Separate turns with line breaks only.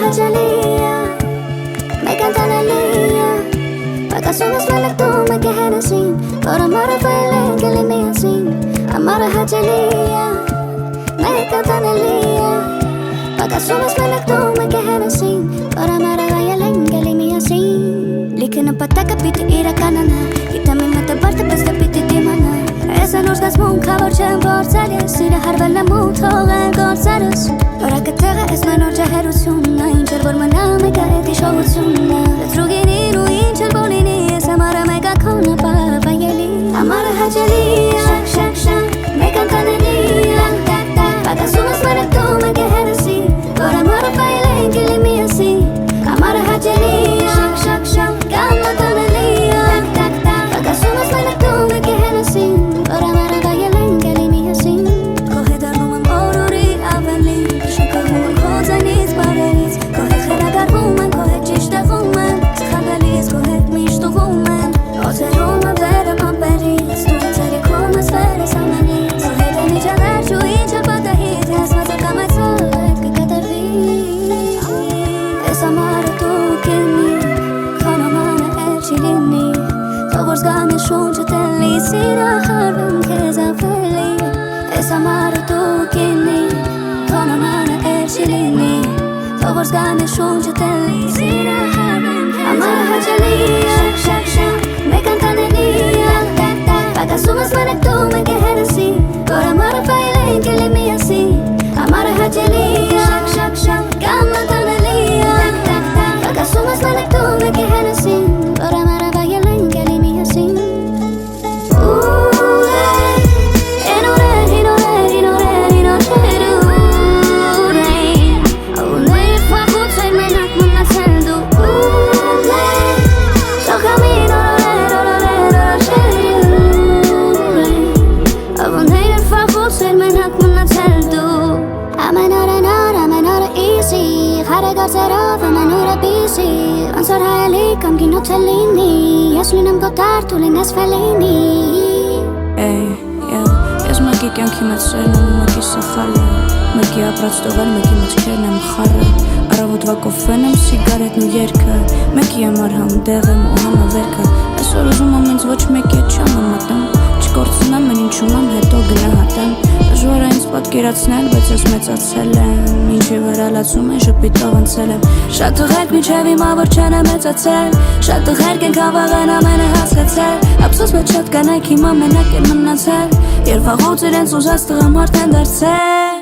հաճելիա մեկ անտանելիա Պակասում ես մելակտում եք է հենեսին Որ ամարը վայել ենք էլի միասին Ամարը հաճելիա մեկ անտանելիա Պակասում ես մելակտում եք է հենեսին Որ ամարը վայել ենք էլի միասին Լիքը նպատակը պիտի իրականանա Գիտեմ իմ մտը բարդը պես դե պիտի դիմանա Ես են ուր զգացմունք հավոր չեմ փորձել ես Սիրը հարվել եմ ու թողել գործերս Որակը տեղը ես մենոր ջահերությունն Ինչ էր որ մնա մեկ է հետ իշողությունն Լծրուգինին ու ինչ էր որ լինի Ես ամարը մեկ ակոնը պավայելի Ամարը հաճելի շակ շակ շակ մեկ անկանելի Պակասում ես մերակտում եք է հերեսի Որ ամարը վայել ենք էլի միասի Ամարը հաճելի շակ շակ շակ կամ անկանելի Պակասում ես մերակտում եք է հերեսի Որ ամարը վայել ենք էլի միասին Քո հետ առնում եմ օրորի ավելի Շակահում եմ քո ձայնից բարերից Քո հետ խելագարվում եմ, քո հետ ճիշտ եղում եմ Սխալվելիս քո հետ միշտ ուղում եմ Օձերում եմ վերեմ ամպերից Դու հետ երիքում ես վերես ամենից Քո հետ են իջալեր ու ինչ է պատահիտ Հեսված է կամ այցալ հետ կկատարվի Ես ամարը դու կենի Քանոմանը էլ չի լինի Թող որ զգան է շունչը տելի Սիրը հարվում քեզ ավելի Ես ամարը դու կենի Քանոմանը էլ չի լինի Թող որ զգան է շունչը տելի Սիրը հարվում քեզ Ամարը հաճելի շակ շակ շակ մեկ անկանելի Պակասում ես մերակտում եք է հերեսի Որ ամարը վայել ենք էլի միասի Ամարը հաճելի շակ շակ շակ կամ անկանելի Պակասում ես մերակտում եք է հերեսի Որ ամարը վայել ենք էլի միասի Գարցերով ամեն օրը բիսի Անսոր հայելի կամ գինոց է լինի Ես լինեմ կոտար, դու լինես վելինի
Ես մեկի կյանքի մեջ սերն եմ ու մեկի սխալը Մեկի ապրած տողել, մեկի մտքերն եմ խառը Առավոտվա կոֆեն եմ, սիգարետն ու երկը Մեկի համար համդեղ եմ ու համավերքը Այսօր ուզում եմ ինձ ոչ մեկի հետ չամամատեմ Չկործնեմ, են ինչում եմ, հետո գնահատեմ Դժվար է ինձ պատկերացնել, բայց ես մեծացել եմ Ինչի վրա լացում են, շպիտով անցել եմ Շատ տղերք մինչև հիմա որ չեն է մեծացել Շատ տղերք են հավաղեն ամեն է հասկացել Ափսոս բայց շատ կանայք հիմա մենակ են մնացել Երբ վաղուց իրենց ուզած տղամարդ են դարձել